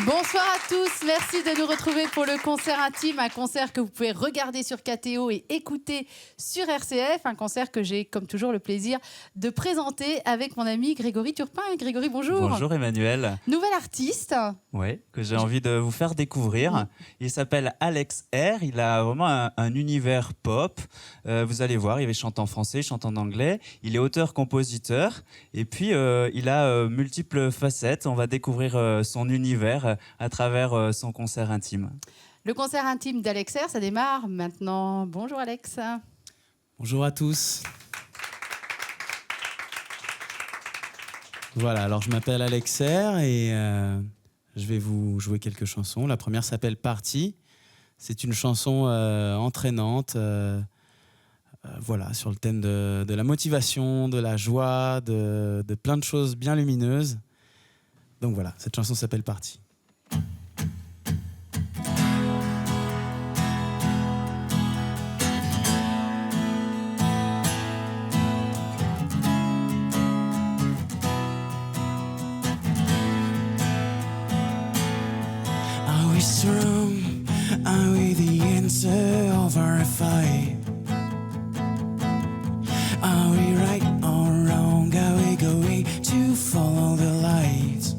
Bonsoir à tous, merci de nous retrouver pour le concert intime, un concert que vous pouvez regarder sur KTO et écouter sur RCF, un concert que j'ai comme toujours le plaisir de présenter avec mon ami Grégory Turpin. Grégory, bonjour. Bonjour Emmanuel. Nouvel artiste. Oui, que j'ai envie de vous faire découvrir. Il s'appelle Alex R, il a vraiment un univers pop. Vous allez voir, il chante en français, il chante en anglais. Il est auteur-compositeur et puis il a multiples facettes. On va découvrir son univers à travers son concert intime. Le concert intime d'Alex R, ça démarre maintenant. Bonjour Alex. Bonjour à tous. Voilà, alors je m'appelle Alex R et je vais vous jouer quelques chansons. La première s'appelle Party. C'est une chanson entraînante, voilà, sur le thème de la motivation, de la joie, de plein de choses bien lumineuses. Donc voilà, cette chanson s'appelle Party. Are we strong? Are we the answer of our fight? Are we right or wrong? Are we going to follow the lights?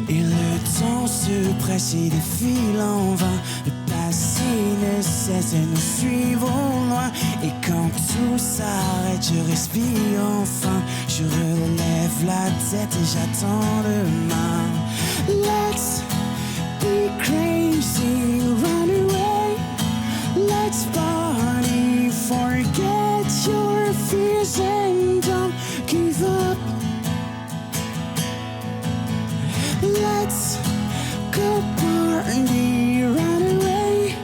Et le temps se presse et défile en vain. Le passé ne cesse et nous suivons loin. Et quand tout s'arrête, je respire enfin. Je relève la tête et j'attends demain. Let's be crazy, run away. Let's party, forget your fears and don't give up. Let's go party, run away.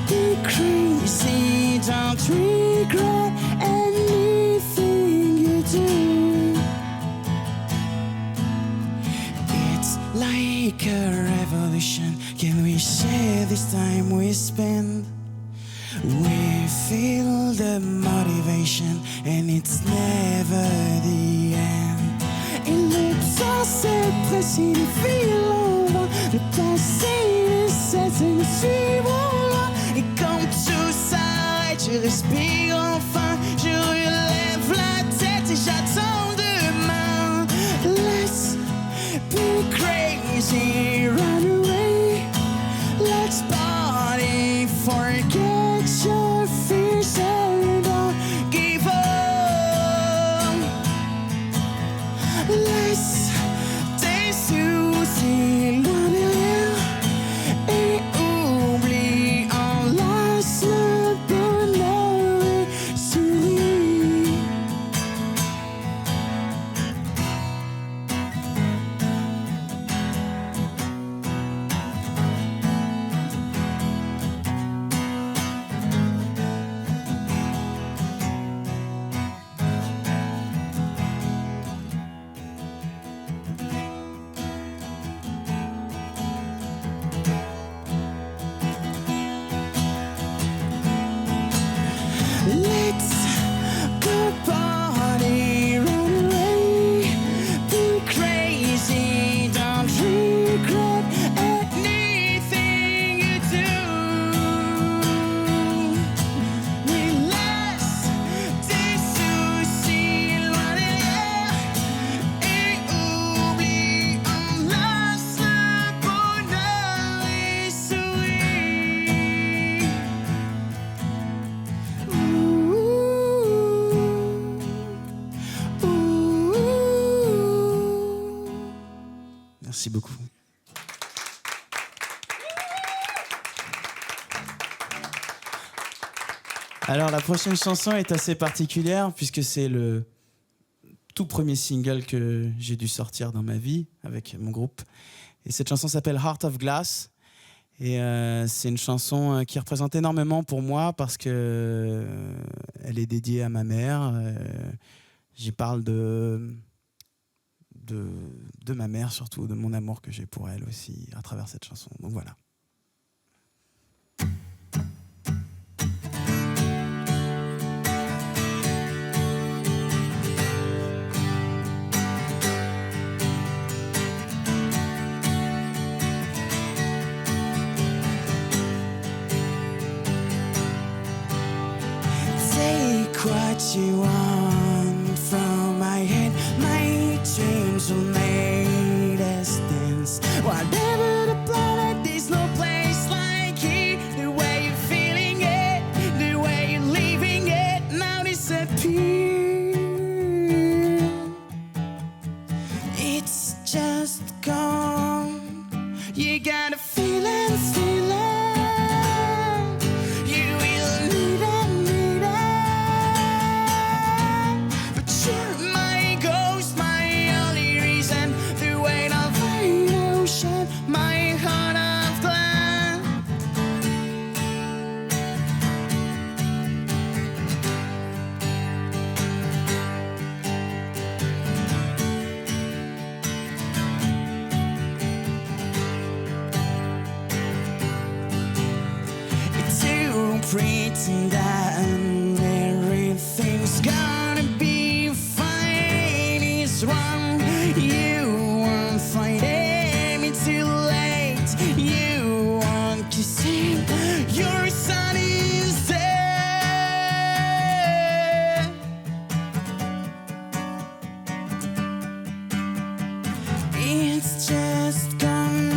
Be crazy, don't regret anything you do. It's like a revolution. Can we share this time we spend? We feel the motivation and it's never the end. Et le temps se presse et défile en vain. Le passé ne cesse et nous suivons loin. Et quand tout s'arrête, je respire enfin. Je relève la tête et j'attends demain. Let's be crazy, run away. Let's party, forget your fears and don't give up. Laisse tes soucis loin derrière et oublie, enlace le bonheur et souris. Let's go party, run away. Be crazy, don't regret anything you do. Relax tes soucis loin derrière et oublie, enlace le bonheur et souris. Merci beaucoup. Alors la prochaine chanson est assez particulière puisque c'est le tout premier single que j'ai dû sortir dans ma vie avec mon groupe. Et cette chanson s'appelle Heart of Glass. Et c'est une chanson qui représente énormément pour moi parce que elle est dédiée à ma mère. J'y parle de ma mère surtout, de mon amour que j'ai pour elle aussi à travers cette chanson. Donc voilà. What you want from my head, my dreams will make us dance. Whatever the planet, there's no place like it. The way you're feeling it, the way you're leaving it, now disappear. It's just gone. You gotta feel it, feel it. Pretend that everything's gonna be fine is wrong. You won't find me too late. You want to see your son is dead. It's just gone.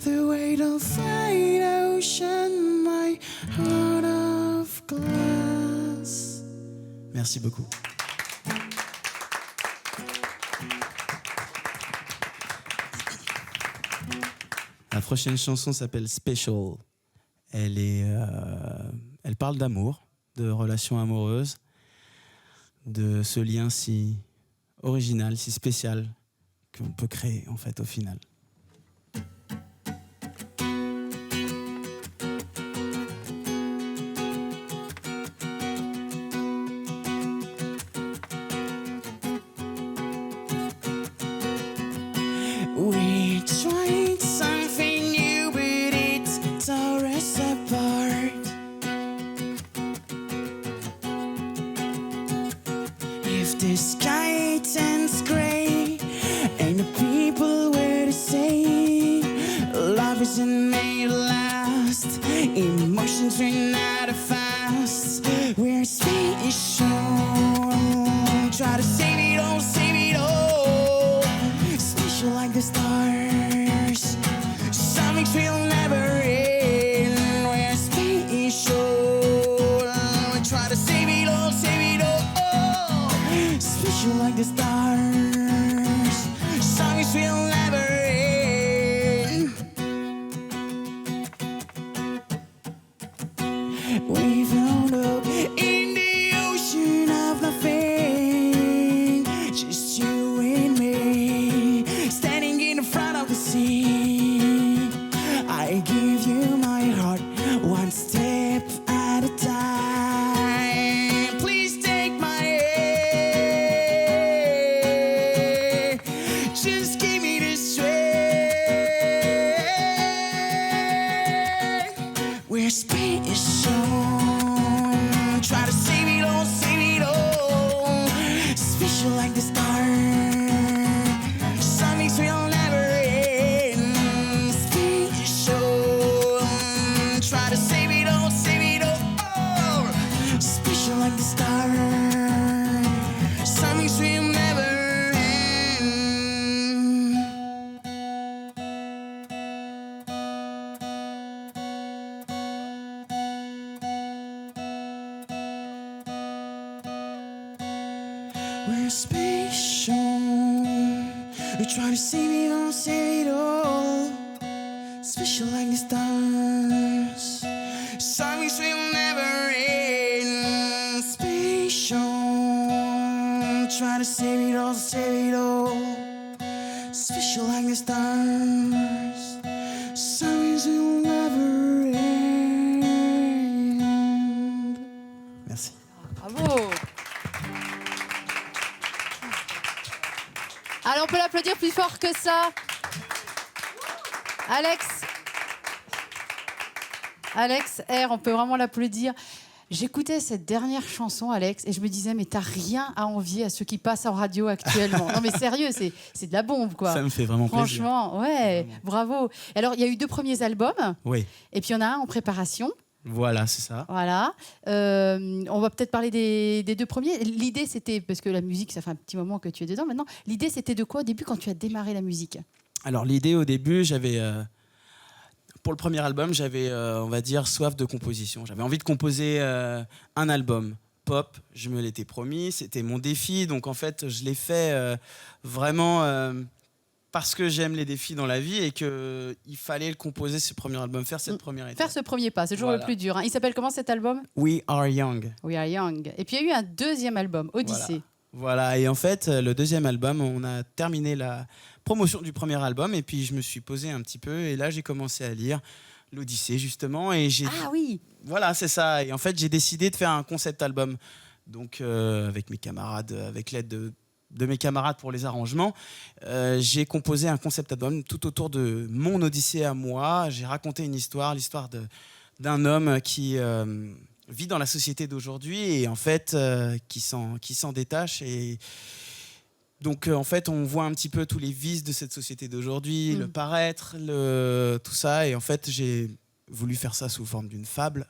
The weight of fate, ocean, my heart of glass. Merci beaucoup. La prochaine chanson s'appelle Special. Elle parle d'amour, de relations amoureuses, de ce lien si original, si spécial qu'on peut créer en fait au final. We tried something new, but it tore us apart. If the sky turns gray and the people were to say love isn't made to last, emotions run out of fast, we're special. Try to save it all, special like the stars. Some things will never end. We're special. We try to save it all, special like the stars. Some things will never end. We found hope in the ocean of nothing. Just you and me, standing in the front of the sea. special. We try to save it all. Special like the stars. Songs will never end. Special. Try to save it all, special like the stars. Songs will never end. Merci. Bravo. Alors on peut l'applaudir plus fort que ça. Alex R, on peut vraiment l'applaudir. J'écoutais cette dernière chanson, Alex, et je me disais, mais t'as rien à envier à ceux qui passent en radio actuellement. Non mais sérieux, c'est de la bombe, quoi. Ça me fait vraiment plaisir. Franchement, ouais, bravo. Alors, il y a eu 2 premiers albums, Oui, et puis il y en a un en préparation. voilà, c'est ça. Voilà. On va peut-être parler des 2 premiers. L'idée, c'était, parce que la musique, ça fait un petit moment que tu es dedans maintenant, l'idée, c'était de quoi au début quand tu as démarré la musique? Alors l'idée au début, j'avais... pour le premier album, j'avais, on va dire, soif de composition. J'avais envie de composer un album pop. Je me l'étais promis, c'était mon défi. Donc en fait, je l'ai fait vraiment parce que j'aime les défis dans la vie et qu'il fallait le composer, ce premier album, faire cette première étape. Faire ce premier pas, c'est toujours Voilà. le plus dur. Hein. Il s'appelle comment cet album? We Are Young. We Are Young. Et puis il y a eu un 2e album, Odyssée. Voilà, et en fait, le 2e album, on a terminé la promotion du premier album et puis je me suis posé un petit peu et là, j'ai commencé à lire l'Odyssée, justement. Et Ah oui. Voilà, c'est ça. Et en fait, j'ai décidé de faire un concept album. Donc, avec mes camarades, avec l'aide de mes camarades pour les arrangements, j'ai composé un concept album tout autour de mon Odyssée à moi. J'ai raconté une histoire, l'histoire d'un homme qui vit dans la société d'aujourd'hui et en fait qui s'en détache. Et donc en fait, on voit un petit peu tous les vices de cette société d'aujourd'hui, le paraître, tout ça. Et en fait, j'ai voulu faire ça sous forme d'une fable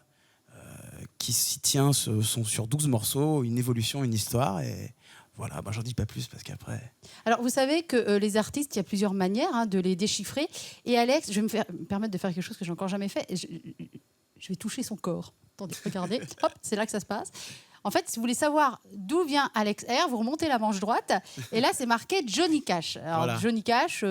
qui s'y tient, sont sur 12 morceaux, une évolution, une histoire. Et voilà, j'en dis pas plus parce qu'après... Alors, vous savez que les artistes, il y a plusieurs manières de les déchiffrer. Et Alex, je vais me permettre de faire quelque chose que j'ai encore jamais fait. Je vais toucher son corps. Attendez, regardez. Hop, c'est là que ça se passe. En fait, si vous voulez savoir d'où vient Alex R, vous remontez la manche droite. Et là, c'est marqué Johnny Cash. Alors, Voilà. Johnny Cash,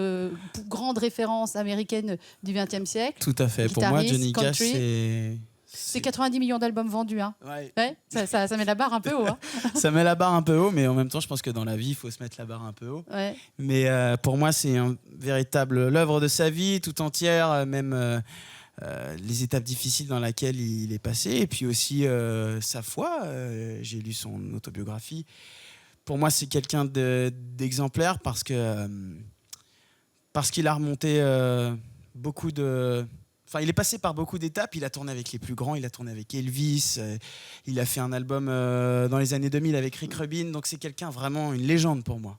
grande référence américaine du XXe siècle. Tout à fait. Pour moi, Guitariste, Johnny Cash, country. C'est 90 millions d'albums vendus. Hein. Ouais. Ouais, ça met la barre un peu haut. Hein. Ça met la barre un peu haut, mais en même temps, je pense que dans la vie, il faut se mettre la barre un peu haut. Ouais. Mais pour moi, c'est un véritable l'œuvre de sa vie tout entière, même les étapes difficiles dans lesquelles il est passé, et puis aussi sa foi. J'ai lu son autobiographie. Pour moi, c'est quelqu'un d'exemplaire parce qu'il a remonté beaucoup de... Enfin, il est passé par beaucoup d'étapes. Il a tourné avec les plus grands. Il a tourné avec Elvis. Il a fait un album dans les années 2000 avec Rick Rubin. Donc, c'est quelqu'un vraiment une légende pour moi.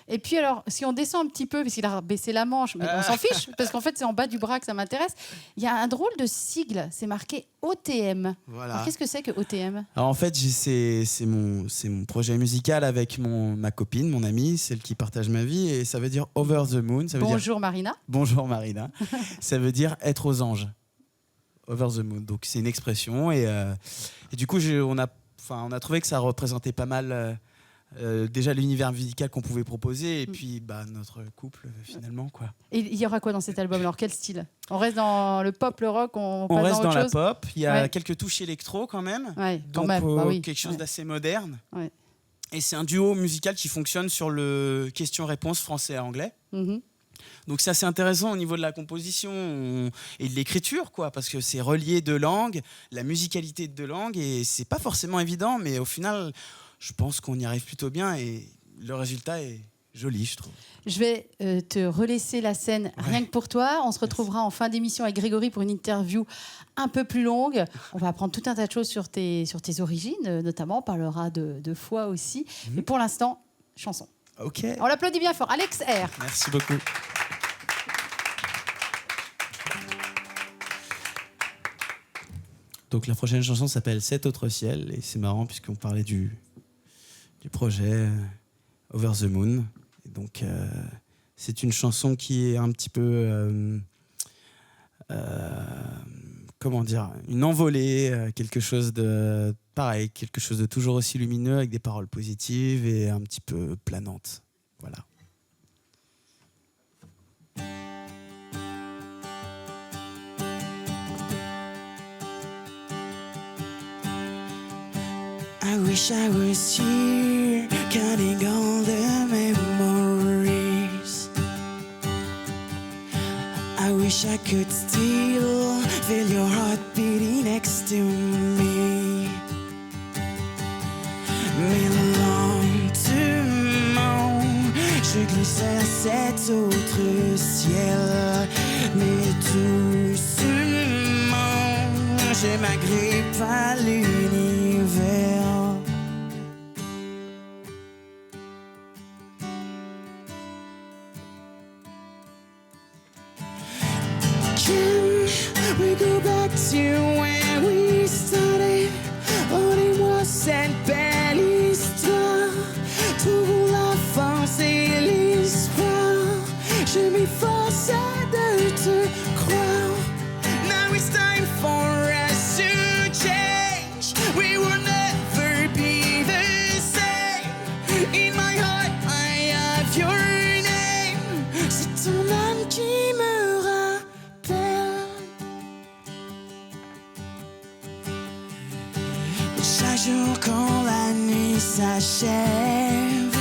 Et puis alors, si on descend un petit peu, parce qu'il a baissé la manche, mais on s'en fiche, parce qu'en fait, c'est en bas du bras que ça m'intéresse. Il y a un drôle de sigle. C'est marqué OTM. Voilà. Alors, qu'est-ce que c'est que OTM? Alors en fait, c'est mon projet musical avec ma copine, mon amie, celle qui partage ma vie, et ça veut dire Over the Moon. Ça veut Bonjour Marina. dire... Bonjour Marina. Ça veut dire être aux anges. Over the Moon. Donc c'est une expression, et du coup on a trouvé que ça représentait pas mal déjà l'univers musical qu'on pouvait proposer, et puis notre couple finalement, quoi. Et il y aura quoi dans cet album? Alors quel style? On reste dans le pop, le rock, on On passe reste dans dans autre la chose? pop. Il y a Ouais. quelques touches électro quand même. Ouais, quand Donc même. Bah oui. quelque chose Ouais. d'assez moderne. Ouais. Et c'est un duo musical qui fonctionne sur le question-réponse français à anglais. Mhm. Donc c'est assez intéressant au niveau de la composition et de l'écriture, quoi, parce que c'est relié deux langues, la musicalité de deux langues, et c'est pas forcément évident, mais au final, je pense qu'on y arrive plutôt bien et le résultat est joli, je trouve. Je vais te relaisser la scène rien que pour toi. On se retrouvera en fin d'émission avec Grégory pour une interview un peu plus longue. On va apprendre tout un tas de choses sur tes origines, notamment. On parlera de foi aussi. Mais pour l'instant, chanson. Ok. On l'applaudit bien fort. Alex R. Merci beaucoup. Donc la prochaine chanson s'appelle Cet autre ciel, et c'est marrant puisqu'on parlait du projet Over the Moon. Et donc c'est une chanson qui est un petit peu comment dire, une envolée, quelque chose de pareil, quelque chose de toujours aussi lumineux avec des paroles positives et un petit peu planantes. Voilà. I wish I was here, counting all the memories. I wish I could still feel your heart beating next to me. Mais lentement, je glisse vers cet autre ciel. Mais doucement, je m'agrippe à l'univers. Can we go back to where we started? Rendez-moi cette belle histoire. Trouvons la force et l'espoir. Je m'efforce de te croire. Now it's time for us to change. We will never be the same. In my heart I have your name. C'est ton âme qui me chaque jour quand la nuit s'achève,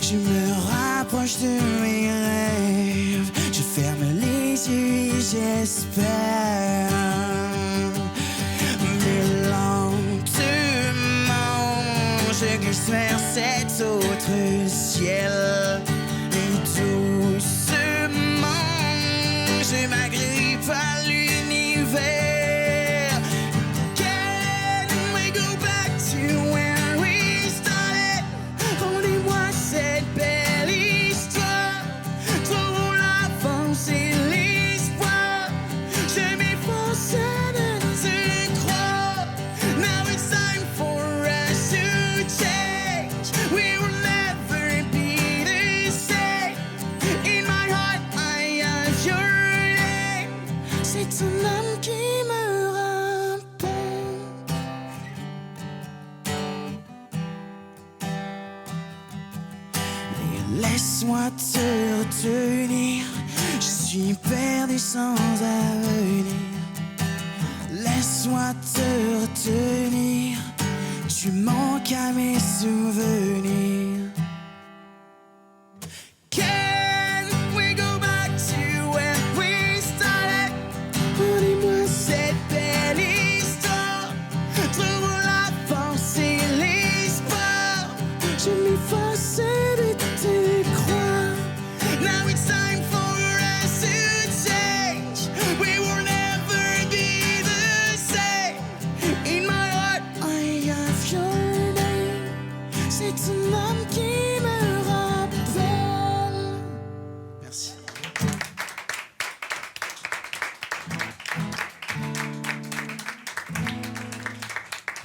je me rapproche de mes rêves. Je ferme les yeux et j'espère. Mais lentement, je glisse vers cet autre ciel. Et doucement, je m'agrippe à l'univers. Laisse-moi te retenir, je suis perdu sans avenir. Laisse-moi te retenir, tu manques à mes souvenirs. Can we go back to where we started? Rendez-moi cette belle histoire. Trouvons la force et l'espoir. Je m'efforce de te croire. Now it's time for us to change. We will never be the same. In my heart I have your name. C'est ton âme qui me rappelle. Merci.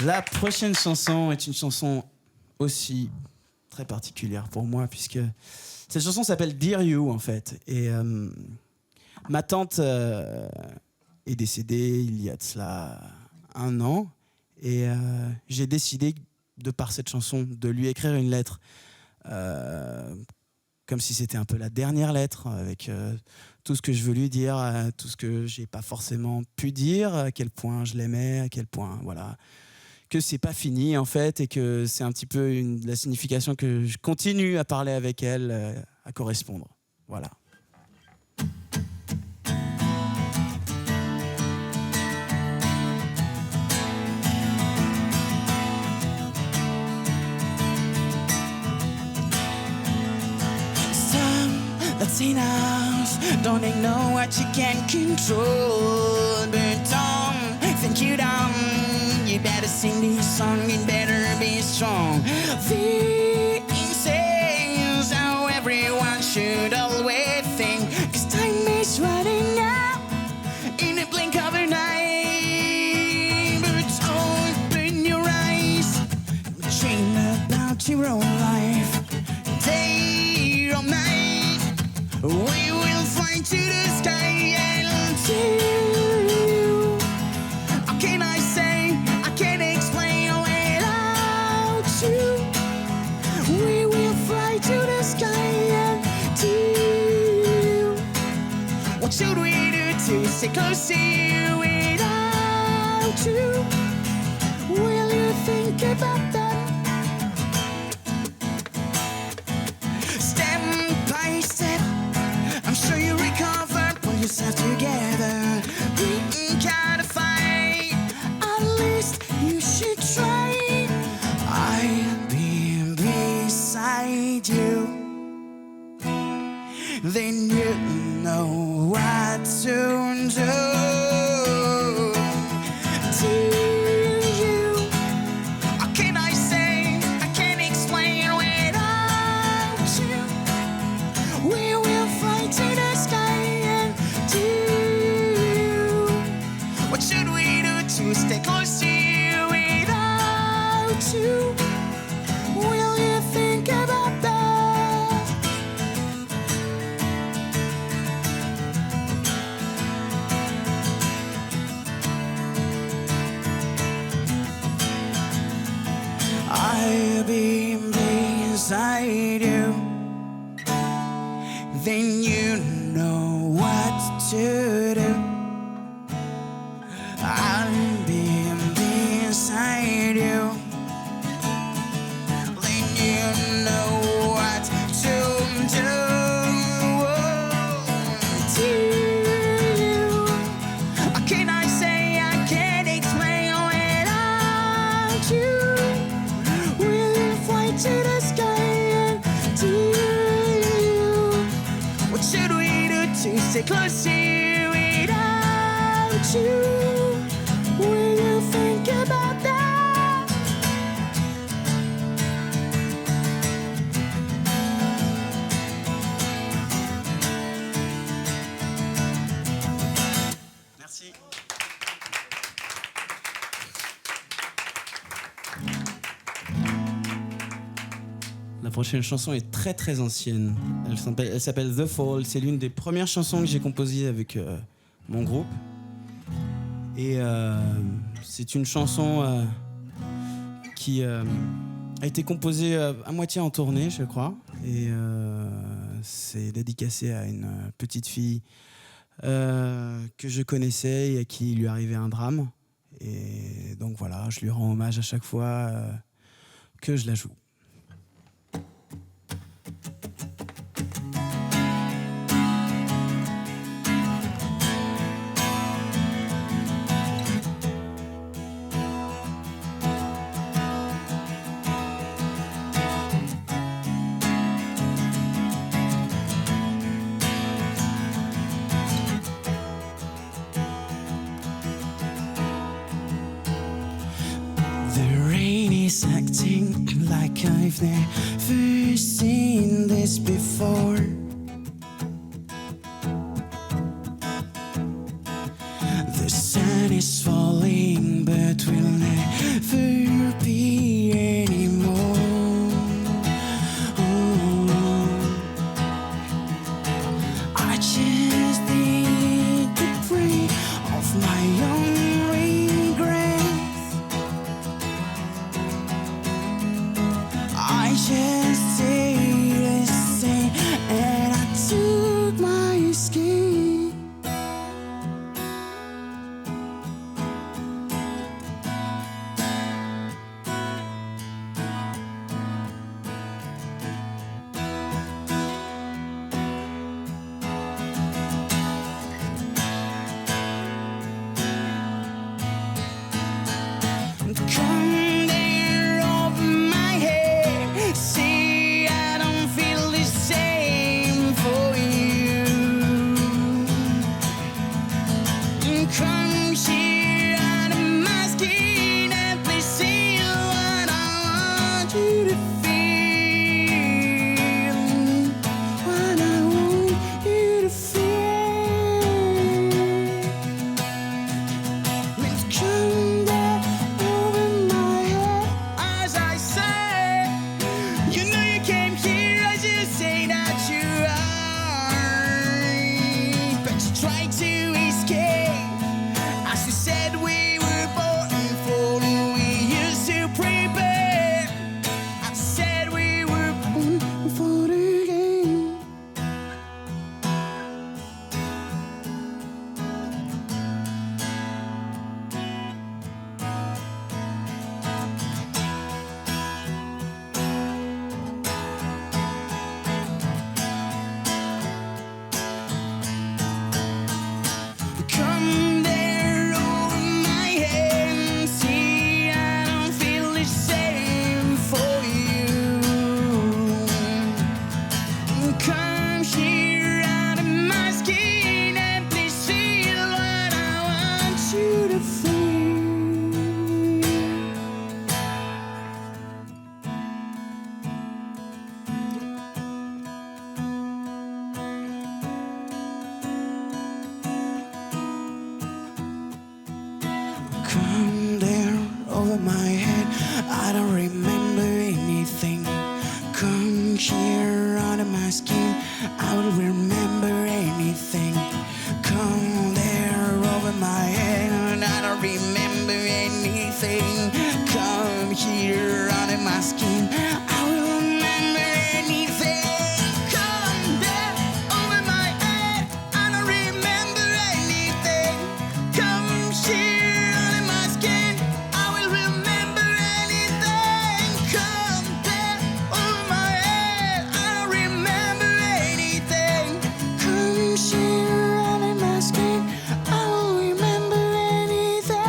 La prochaine chanson est une chanson aussi très particulière pour moi, puisque cette chanson s'appelle Dear You, en fait. Et ma tante est décédée il y a de cela 1 an. Et j'ai décidé, de par cette chanson, de lui écrire une lettre. Comme si c'était un peu la dernière lettre, avec tout ce que je veux lui dire, tout ce que j'ai pas forcément pu dire, à quel point je l'aimais, à quel point, voilà, que c'est pas fini en fait, et que c'est un petit peu la signification que je continue à parler avec elle, à correspondre. Voilà. Latinos don't know what you can control, but don't think you don't. You better sing this song, you better be strong. This is how everyone should always think, 'cause time is running out in a blink of an eye. But open your eyes, dream about your own life, day or night. We will fly to the sky and to you. How can I say, I can't explain What should we do to stay close to you without you? Will you think about that? Step by step, I'm sure you recovered, pull yourself together. We gotta fight, at least you should try. I'll be beside you, then you know what to do. To you, what can I say? I can't explain without you. We will fly to the sky and do you. What should we do to stay close to you without you? Will you think about that? I'll be beside you, then you know what to do. I'll be beside you, then you know what to do. To you, what can I say? I can't explain without you. We'll fly to the sky and do you. What should we do to stay close to you without you? Will you think about that? Merci. La prochaine chanson est très très ancienne. Elle s'appelle The Fall. C'est l'une des premières chansons que j'ai composées avec mon groupe. Et c'est une chanson qui a été composée à moitié en tournée, je crois. Et c'est dédicacé à une petite fille que je connaissais et à qui il lui arrivait un drame. Et donc voilà, je lui rends hommage à chaque fois que je la joue. The rain is acting like I've never seen this before. The sun is falling, but will never be anymore. Oh, I just need to breathe off my own regrets. I just stayed the same and I took my skin. Come there over my head, I don't remember anything. Come here under my skin, I will remember anything. Come there over my head, and I don't remember anything. Come here under my skin, I will remember anything. Come there over my head, I don't remember anything. Come here under my skin, I will remember anything. Come there over my head, I don't remember anything. Come here under my skin, I will remember anything.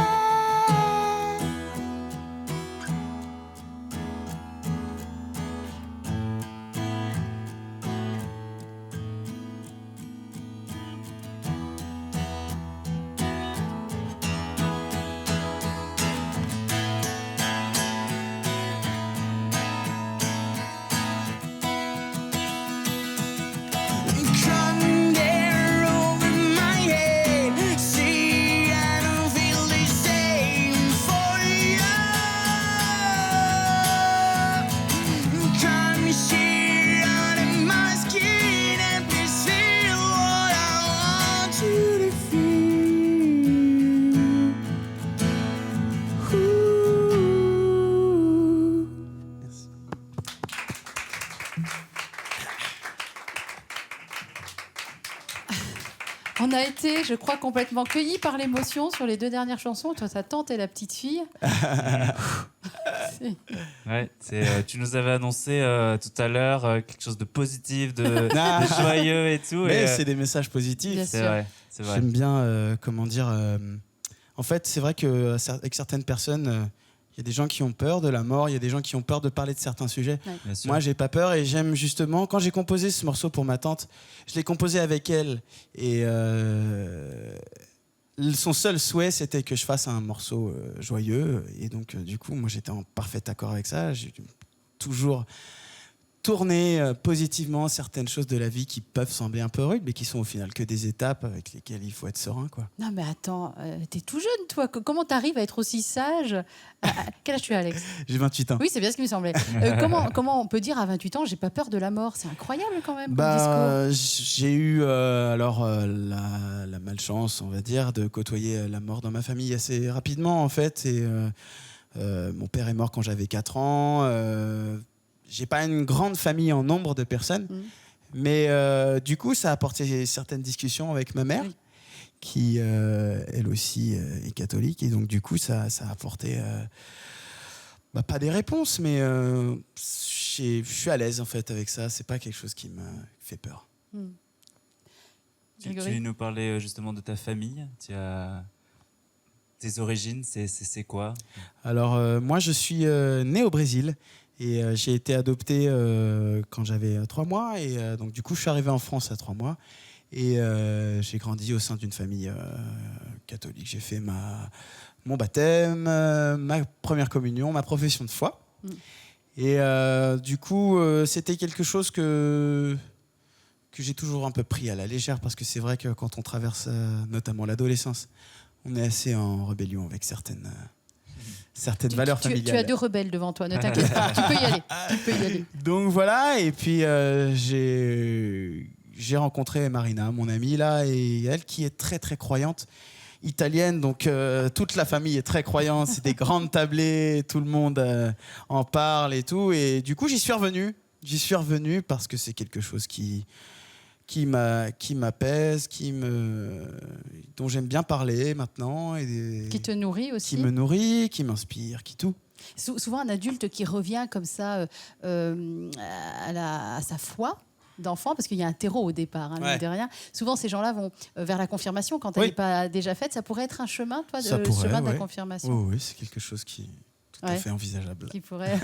Come there over my head. See, I don't feel the same for you. Come here under my skin and please feel what I want you to feel. Ooh. Yes. On a été, je crois, complètement cueillis par l'émotion sur les 2 dernières chansons. Toi, ta tante et la petite fille. C'est- Ouais, tu nous avais annoncé tout à l'heure quelque chose de positif, de joyeux et tout. Mais et, c'est des messages positifs. Bien c'est sûr. vrai, c'est vrai. J'aime bien, comment dire. En fait, c'est vrai qu'avec certaines personnes, il y a des gens qui ont peur de la mort, il y a des gens qui ont peur de parler de certains sujets. Bien sûr. Moi, j'ai pas peur et j'aime justement. Quand j'ai composé ce morceau pour ma tante, je l'ai composé avec elle et son seul souhait, c'était que je fasse un morceau joyeux. Et donc, du coup, moi, j'étais en parfait accord avec ça. J'ai toujours tourné positivement certaines choses de la vie qui peuvent sembler un peu rudes, mais qui sont au final que des étapes avec lesquelles il faut être serein, quoi. Non, mais attends, t'es tout jeune, toi. Comment t'arrives à être aussi sage? Quel âge tu as, Alex? J'ai 28 ans. Oui, c'est bien ce qui me semblait. Comment on peut dire à 28 ans, j'ai pas peur de la mort? C'est incroyable quand même comme discours. Bah, j'ai eu la malchance, on va dire, de côtoyer la mort dans ma famille assez rapidement, en fait. Et mon père est mort quand j'avais 4 ans. J'ai pas une grande famille en nombre de personnes, mais du coup, ça a apporté certaines discussions avec ma mère, Oui. qui elle aussi est catholique, et donc du coup, ça a apporté pas des réponses, mais je suis à l'aise en fait avec ça. C'est pas quelque chose qui me fait peur. Tu nous parlais justement de ta famille. Tes origines, c'est quoi? Alors moi, je suis né au Brésil. Et j'ai été adopté quand j'avais 3 mois. Et donc, du coup, je suis arrivé en France à 3 mois. Et j'ai grandi au sein d'une famille catholique. J'ai fait mon baptême, ma première communion, ma profession de foi. Et du coup, c'était quelque chose que j'ai toujours un peu pris à la légère. Parce que c'est vrai que quand on traverse notamment l'adolescence, on est assez en rébellion avec certaines valeurs familiales. Tu as 2 rebelles devant toi, ne t'inquiète pas. Tu peux y aller. Tu peux y aller. Donc voilà, et puis j'ai rencontré Marina, mon amie là, et elle qui est très très croyante, italienne, donc toute la famille est très croyante, c'est des grandes tablées, tout le monde en parle et tout, et du coup j'y suis revenu parce que c'est quelque chose qui m'apaise, dont j'aime bien parler maintenant, et Qui te nourrit aussi. qui me nourrit, qui m'inspire, qui tout. Souvent, un adulte qui revient comme ça à sa foi d'enfant, parce qu'il y a un terreau au départ, hein, mine de rien. Souvent, ces gens-là vont vers la confirmation quand elle n'est pas déjà faite. Ça pourrait être un chemin, toi, le chemin de la confirmation. Oui, c'est quelque chose qui est tout à fait envisageable. Qui pourrait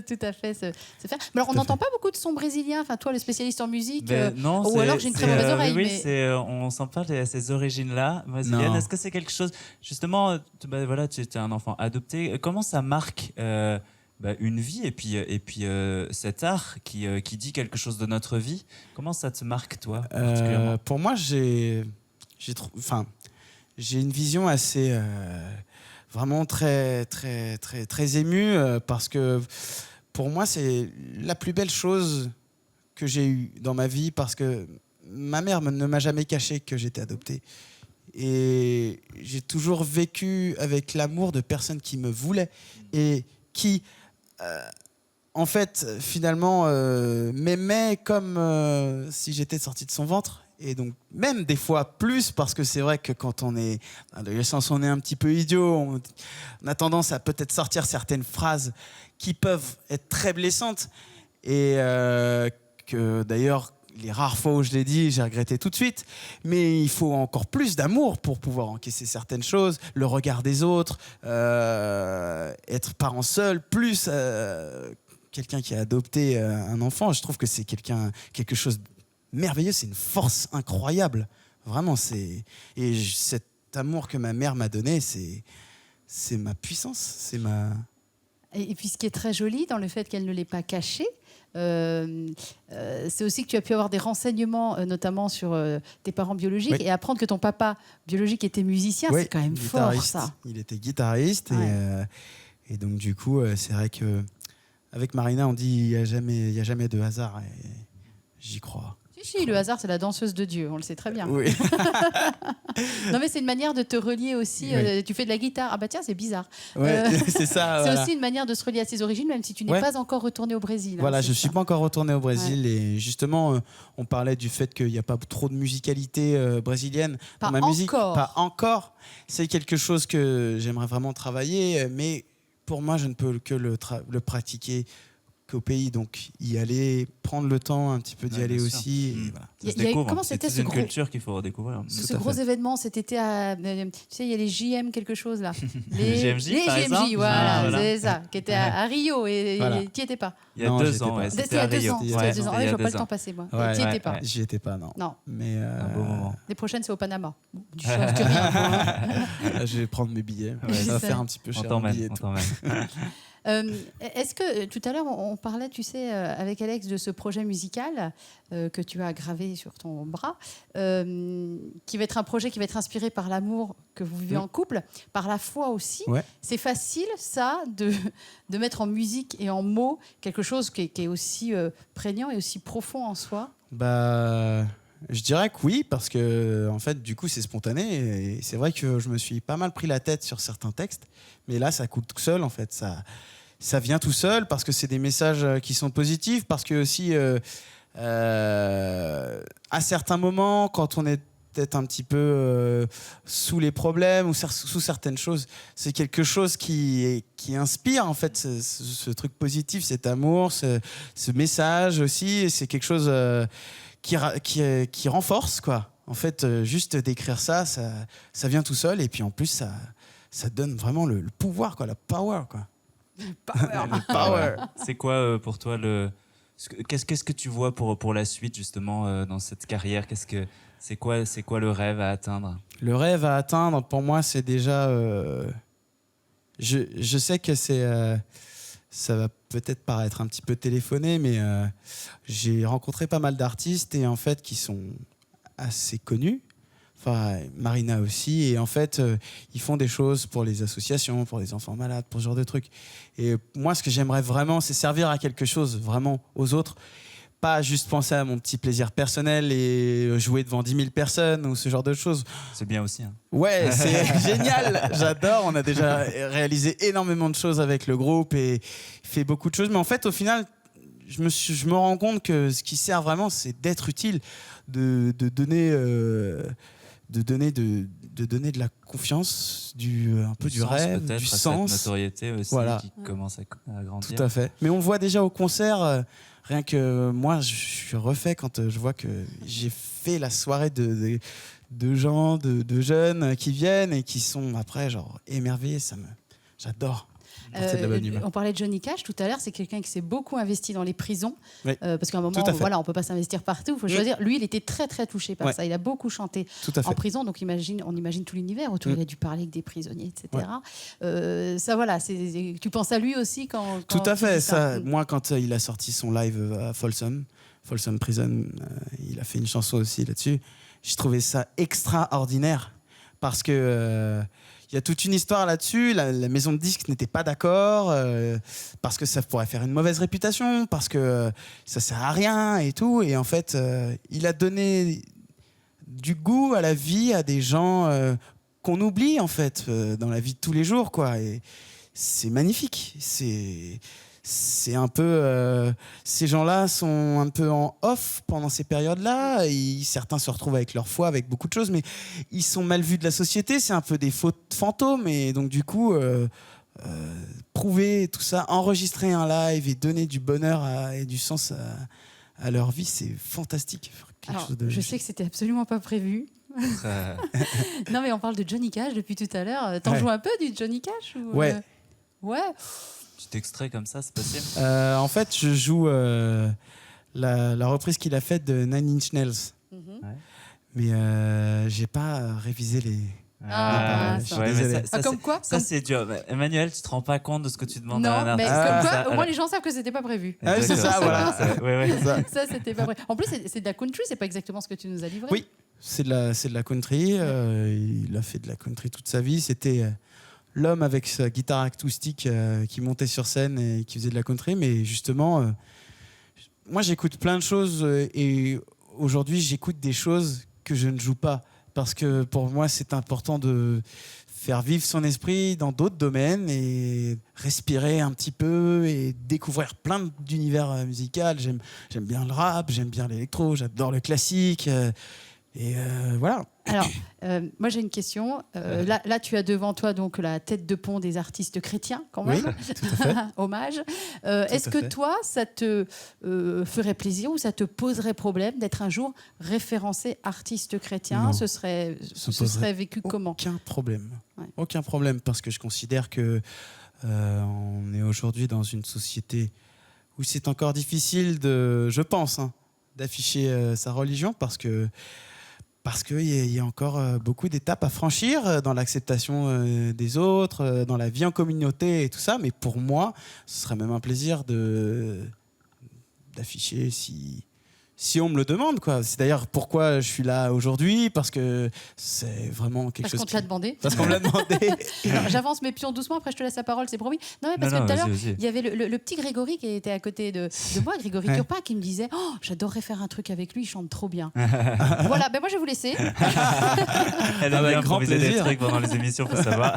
tout à fait se faire. Mais alors, on n'entend pas beaucoup de sons brésiliens. Enfin, toi, le spécialiste en musique, non, ou alors j'ai une très mauvaise oreille. Oui, on sent pas ces origines-là brésiliennes. Est-ce que c'est quelque chose, justement, voilà, tu étais un enfant adopté. Comment ça marque une vie et puis cet art qui dit quelque chose de notre vie? Comment ça te marque, toi, particulièrement? Pour moi, j'ai une vision assez vraiment très, très, très, très ému parce que pour moi, c'est la plus belle chose que j'ai eue dans ma vie parce que ma mère ne m'a jamais caché que j'étais adopté. Et j'ai toujours vécu avec l'amour de personnes qui me voulaient et qui, en fait, finalement, m'aimaient comme si j'étais sorti de son ventre. Et donc, même des fois plus, parce que c'est vrai que quand on est à l'adolescence, on est un petit peu idiot, on a tendance à peut-être sortir certaines phrases qui peuvent être très blessantes. Et que d'ailleurs, les rares fois où je l'ai dit, j'ai regretté tout de suite. Mais il faut encore plus d'amour pour pouvoir encaisser certaines choses, le regard des autres, être parent seul, plus quelqu'un qui a adopté un enfant. Je trouve que c'est quelque chose de merveilleux, c'est une force incroyable. Vraiment, cet amour que ma mère m'a donné, c'est ma puissance, c'est ma... Et puis ce qui est très joli dans le fait qu'elle ne l'ait pas caché, c'est aussi que tu as pu avoir des renseignements, notamment sur tes parents biologiques, Oui. et apprendre que ton papa biologique était musicien, Oui, c'est quand même fort, guitariste. ça. Il était guitariste Ouais. et donc du coup, c'est vrai que avec Marina, on dit il y a jamais de hasard et j'y crois. Si, le hasard, c'est la danseuse de Dieu, on le sait très bien. Oui. Non, mais c'est une manière de te relier aussi. Oui. Tu fais de la guitare. Ah bah tiens, c'est bizarre. Ouais, c'est ça. C'est voilà. aussi une manière de se relier à ses origines, même si tu n'es Ouais. pas encore retourné au Brésil. Voilà, je c'est ne suis ça. pas encore retourné au Brésil et justement, on parlait du fait qu'il n'y a pas trop de musicalité brésilienne Pas dans ma musique. encore. Pas encore. C'est quelque chose que j'aimerais vraiment travailler, mais pour moi, je ne peux que le pratiquer qu'au pays, donc y aller, prendre le temps un petit peu d'y Ouais, aller bien sûr. aussi. Et voilà. Il y a- Ça se découvre. comment C'est c'était toute ce une gros- culture qu'il faut redécouvrir. Ce Tout à gros fait. événement cet été à. Tu sais, il y a les JM quelque chose là. Les GMJ, Les par GMJ, exemple. voilà, Ah, voilà. c'est ça, qui était à Rio et Voilà. tu n'y étais pas. Il y a Non, 2 j'étais ans, pas. ouais, C'était c'était il y à a 2 Rio. ans. Ouais, C'était il y a 2 ans. c'était Ah, il y je a vois pas 2 le temps ans. passer, moi. Ouais, Tu n'y étais ouais, pas. ouais. J'y étais pas, non. Non. Mais Un beau moment. Les prochaines, c'est au Panama. Bon, tu changes que rien. Moi. je vais prendre mes billets. Ouais, Ça va c'est faire ça. un petit peu On cher. les t'emmène, billets et on tout. t'emmène. Est-ce que tout à l'heure on parlait, tu sais, avec Alex de ce projet musical que tu as gravé sur ton bras, qui va être un projet qui va être inspiré par l'amour que vous vivez en couple, par la foi aussi. Ouais. C'est facile, ça, de mettre en musique et en mots quelque chose qui est aussi prégnant et aussi profond en soi. Bah, je dirais que oui, parce que en fait, du coup, c'est spontané. Et c'est vrai que je me suis pas mal pris la tête sur certains textes, mais là, ça coule tout seul, en fait. Ça vient tout seul parce que c'est des messages qui sont positifs, parce que aussi, à certains moments, quand on est peut-être un petit peu sous les problèmes ou sous certaines choses, c'est quelque chose qui inspire en fait ce truc positif, cet amour, ce message aussi. Et c'est quelque chose qui renforce, quoi. En fait, juste d'écrire ça vient tout seul. Et puis en plus, ça donne vraiment le pouvoir, quoi, la power, quoi. Le power. C'est quoi pour toi qu'est-ce que tu vois pour la suite justement dans cette carrière? C'est quoi le rêve à atteindre? Le rêve à atteindre, pour moi, c'est déjà... je sais que ça va peut-être paraître un petit peu téléphoné, mais j'ai rencontré pas mal d'artistes et en fait qui sont assez connus. Enfin, Marina aussi. Et en fait, ils font des choses pour les associations, pour les enfants malades, pour ce genre de trucs. Et moi, ce que j'aimerais vraiment, c'est servir à quelque chose, vraiment, aux autres. Pas juste penser à mon petit plaisir personnel et jouer devant 10 000 personnes ou ce genre de choses. C'est bien aussi. Hein. Ouais, c'est génial, j'adore. On a déjà réalisé énormément de choses avec le groupe et fait beaucoup de choses. Mais en fait, au final, je me rends compte que ce qui sert vraiment, c'est d'être utile, de donner de la confiance, un peu du sens, rêve, peut-être, du à sens. cette notoriété aussi Voilà. qui commence à grandir. Tout à fait. Mais on voit déjà au concert, rien que moi, je suis refait quand je vois que j'ai fait la soirée de gens, de jeunes qui viennent et qui sont après genre émerveillés. J'adore. C'est de la bonne humeur. On parlait de Johnny Cash tout à l'heure, c'est quelqu'un qui s'est beaucoup investi dans les prisons, Oui. parce qu'à un moment, Tout à fait. voilà, on peut pas s'investir partout, il faut choisir. Lui, il était très très touché par Ouais. ça. Il a beaucoup chanté Tout à fait. en prison, donc on imagine tout l'univers autour. Il a dû parler avec des prisonniers, etc. Ça, voilà, tu penses à lui aussi quand Tout à tu fait. dis Ça, moi, quand il a sorti son live à Folsom Prison, il a fait une chanson aussi là-dessus. J'ai trouvé ça extraordinaire parce que il y a toute une histoire là-dessus. La maison de disques n'était pas d'accord parce que ça pourrait faire une mauvaise réputation, parce que ça sert à rien et tout. Et en fait, il a donné du goût à la vie à des gens qu'on oublie en fait dans la vie de tous les jours, quoi. Et c'est magnifique. C'est un peu ces gens-là sont un peu en off pendant ces périodes-là. Certains se retrouvent avec leur foi, avec beaucoup de choses, mais ils sont mal vus de la société. C'est un peu des faux fantômes. Et donc du coup, prouver tout ça, enregistrer un live et donner du bonheur et du sens à leur vie, c'est fantastique. Alors, je sais que c'était absolument pas prévu. Non, mais on parle de Johnny Cash depuis tout à l'heure. T'en joues un peu du Johnny Cash ou, Ouais. Ouais. Petit extrait comme ça, c'est possible? En fait, je joue la reprise qu'il a faite de Nine Inch Nails. Mais j'ai pas révisé les... Comme quoi Ça, c'est dur. Emmanuel, tu te rends pas compte de ce que tu demandes à un Non, mais artiste. comme quoi, Ça, au moins les gens savent que c'était pas prévu. Ah, c'est ça, voilà. Ça, c'était pas prévu. En plus, c'est de la country, c'est pas exactement ce que tu nous as livré. Oui, c'est de la country. Il a fait de la country toute sa vie. C'était l'homme avec sa guitare acoustique qui montait sur scène et qui faisait de la country. Mais justement, moi, j'écoute plein de choses et aujourd'hui, j'écoute des choses que je ne joue pas. Parce que pour moi, c'est important de faire vivre son esprit dans d'autres domaines et respirer un petit peu et découvrir plein d'univers musicaux. J'aime bien le rap, j'aime bien l'électro, j'adore le classique. Voilà. Alors, moi j'ai une question. Là, tu as devant toi donc la tête de pont des artistes chrétiens, quand même. Oui, tout à fait. Hommage. Est-ce que toi, ça te ferait plaisir ou ça te poserait problème d'être un jour référencé artiste chrétien? Non. Ce serait vécu comment? Aucun problème. Ouais. Aucun problème, parce que je considère que on est aujourd'hui dans une société où c'est encore difficile je pense, d'afficher sa religion, parce qu'il y a encore beaucoup d'étapes à franchir dans l'acceptation des autres, dans la vie en communauté et tout ça. Mais pour moi, ce serait même un plaisir d'afficher si on me le demande, quoi. C'est d'ailleurs pourquoi je suis là aujourd'hui, parce que c'est vraiment quelque chose... Parce qu'on te l'a demandé. Parce qu'on me l'a demandé. Alors, j'avance mes pions doucement, après je te laisse la parole, c'est promis. Non, mais parce que tout à l'heure, il y avait le petit Grégory qui était à côté de moi, Grégory Turpin, qui me disait « Oh, j'adorerais faire un truc avec lui, il chante trop bien. » Voilà, ben moi je vais vous laisser. Elle a bien improvisé des trucs pendant les émissions, faut savoir.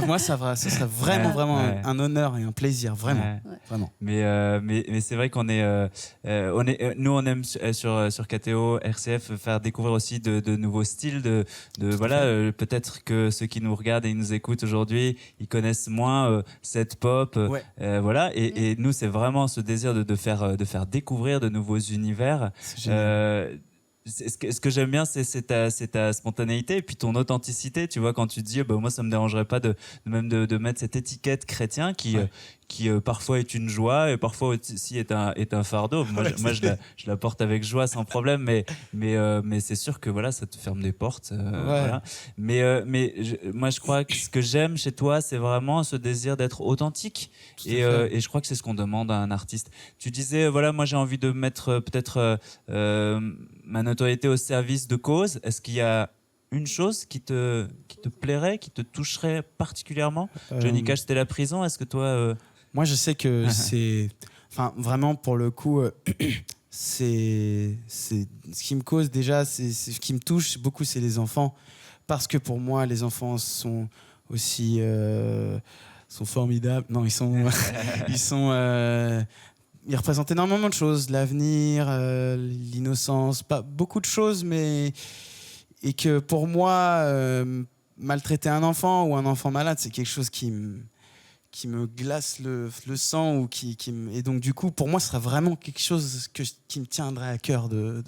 Moi, ce serait vraiment un honneur et un plaisir, vraiment. Vraiment. Mais c'est vrai qu'on est, nous on aime sur KTO, RCF, faire découvrir aussi de nouveaux styles, voilà, peut-être que ceux qui nous regardent et nous écoutent aujourd'hui, ils connaissent moins cette pop, voilà, et nous c'est vraiment ce désir de faire découvrir de nouveaux univers. Ce que j'aime bien, c'est ta spontanéité et puis ton authenticité. Tu vois, quand tu te dis, moi, ça me dérangerait pas de mettre cette étiquette chrétien qui parfois est une joie et parfois aussi est un fardeau. Moi, je la porte avec joie sans problème, mais c'est sûr que voilà, ça te ferme des portes. Voilà. Moi, je crois que ce que j'aime chez toi, c'est vraiment ce désir d'être authentique. Et je crois que c'est ce qu'on demande à un artiste. Tu disais, voilà, moi, j'ai envie de mettre peut-être ma notoriété au service de cause. Est-ce qu'il y a une chose qui te plairait, qui te toucherait particulièrement? Johnny Cash, c'était la prison. Est-ce que toi... Moi, je sais que c'est... Enfin, vraiment, pour le coup, c'est ce qui me cause déjà, c'est ce qui me touche beaucoup, c'est les enfants. Parce que pour moi, les enfants sont aussi... sont formidables. Non, ils représentent énormément de choses. L'avenir, l'innocence, pas beaucoup de choses, mais... Et que pour moi, maltraiter un enfant ou un enfant malade, c'est quelque chose qui me glace le sang. Et donc, du coup, pour moi, ce serait vraiment quelque chose qui me tiendrait à cœur de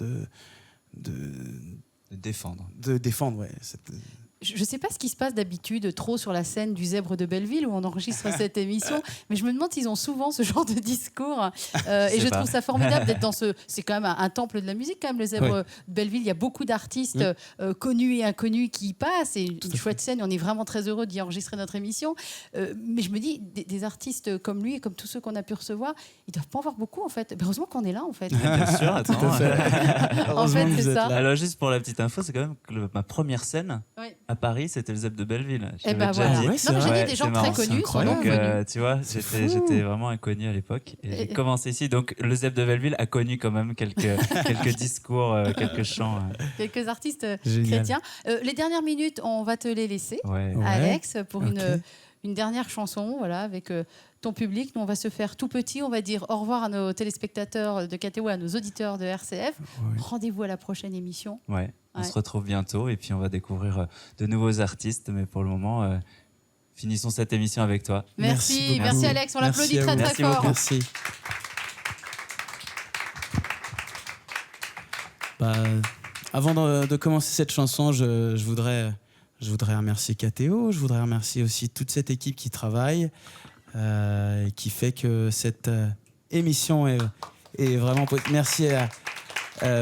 défendre. De défendre, ouais. Je ne sais pas ce qui se passe d'habitude trop sur la scène du Zèbre de Belleville où on enregistre cette émission, mais je me demande s'ils ont souvent ce genre de discours. Et je trouve ça formidable d'être dans ce... C'est quand même un temple de la musique, quand même, le Zèbre de Belleville. Il y a beaucoup d'artistes connus et inconnus qui y passent. Et une chouette scène, on est vraiment très heureux d'y enregistrer notre émission. Mais je me dis, des artistes comme lui et comme tous ceux qu'on a pu recevoir, ils ne doivent pas en voir beaucoup, en fait. Heureusement qu'on est là, en fait. Bien sûr, attends. En fait, c'est ça. Alors, juste pour la petite info, c'est quand même ma première scène. Oui. à Paris, c'était le ZEP de Belleville. Je Eh l'avais ben déjà voilà. dit. Ouais, c'est Non, mais j'ai vrai. dit des gens c'est très marrant, c'est connus sont incroyable. Donc, venus. tu vois, j'étais vraiment inconnu à l'époque. Et j'ai commencé ici. Donc, le ZEP de Belleville a connu quand même quelques discours, quelques chants. Quelques artistes Génial. chrétiens. Les dernières minutes, on va te les laisser, Ouais. Ouais. Alex, pour Ok. une dernière chanson, voilà, avec ton public. Nous, on va se faire tout petit. On va dire au revoir à nos téléspectateurs de KTO, à nos auditeurs de RCF. Ouais. Rendez-vous à la prochaine émission. Ouais. On Ouais. se retrouve bientôt et puis on va découvrir de nouveaux artistes. Mais pour le moment, finissons cette émission avec toi. Merci, beaucoup. merci Alex. On Merci l'applaudit à très vous. très Merci fort. beaucoup. Merci. Bah, avant de commencer cette chanson, je voudrais remercier KTO. Je voudrais remercier aussi toute cette équipe qui travaille, et qui fait que cette émission est vraiment... Merci à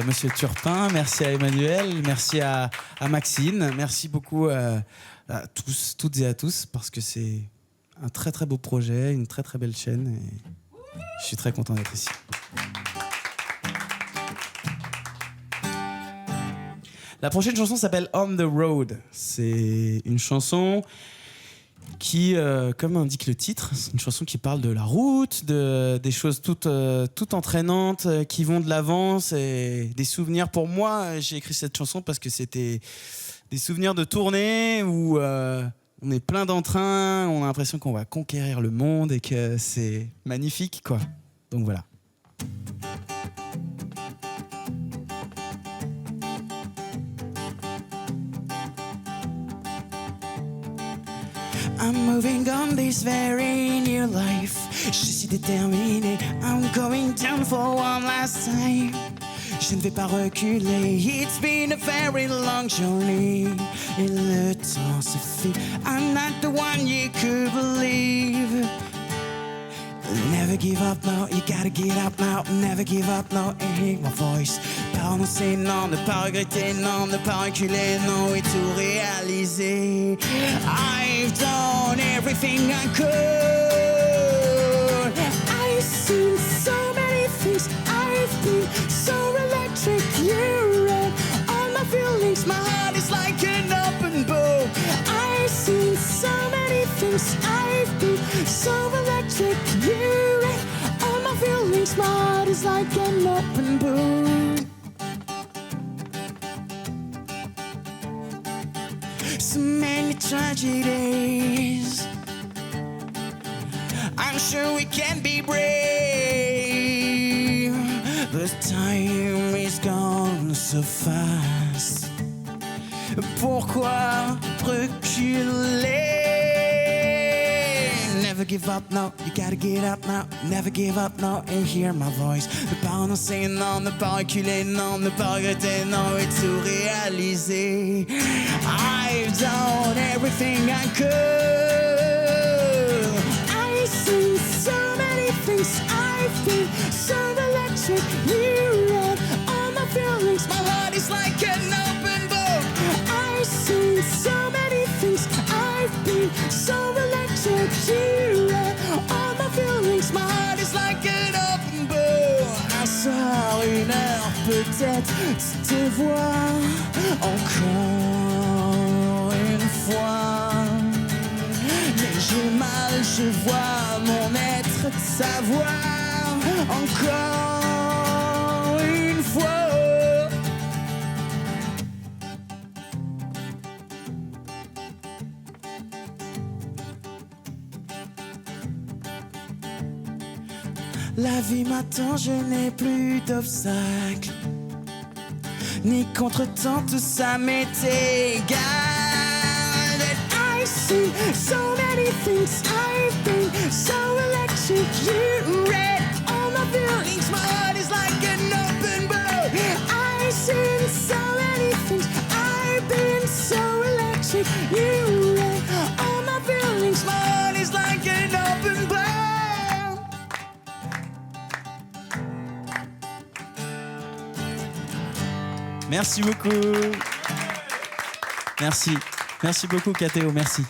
Monsieur Turpin, merci à Emmanuel, merci à Maxine, merci beaucoup à tous, toutes et à tous, parce que c'est un très très beau projet, une très très belle chaîne, et je suis très content d'être ici. La prochaine chanson s'appelle On the Road. C'est une chanson qui, comme indique le titre, c'est une chanson qui parle de la route, des choses toutes entraînantes qui vont de l'avant, et des souvenirs. Pour moi, j'ai écrit cette chanson parce que c'était des souvenirs de tournée où on est plein d'entrain, on a l'impression qu'on va conquérir le monde et que c'est magnifique, quoi. Donc voilà. I'm moving on this very new life. Je suis déterminé, I'm going down for one last time. Je ne vais pas reculer, it's been a very long journey. Et le temps se file, I'm not the one you could believe. Never give up now, you gotta get up now. Never give up now, and hear my voice. Pas renoncer, non, ne pas regretter, non, ne pas reculer, non, et tout réaliser. I've done everything I could. I've seen so many things. I've been so electric. You read all my feelings. My heart is like an open book. I've seen so many things. I've been so electric. You read all my feelings. My heart is like an open book. So many tragedies. I'm sure we can be brave. The time is gone so fast. Pourquoi reculer? Never give up now, you gotta get up now. Never give up now and hear my voice. Ne pas renoncer, non, ne pas reculer, non, ne pas regretter, non, et tout réaliser. I've done everything I could. I've seen so many things. I've been so electric. You read all my feelings. My heart is like an open book. I've seen so many things. I've been so electric. You read all my feelings. My heart is like an open book. Un soir, une heure, peut-être tu te vois encore une fois. Mais j'ai mal, je vois mon être savoir encore une fois. La vie m'attend, je n'ai plus d'obstacles, ni contre-temps, tout ça m'est égal. And I see so many things. I've been so electric. You read all my feelings. My heart is like an open book. I've seen so many things. I've been so electric. You read all my feelings. My heart is like an open book. Merci beaucoup. Merci. Merci beaucoup, KTO. Merci.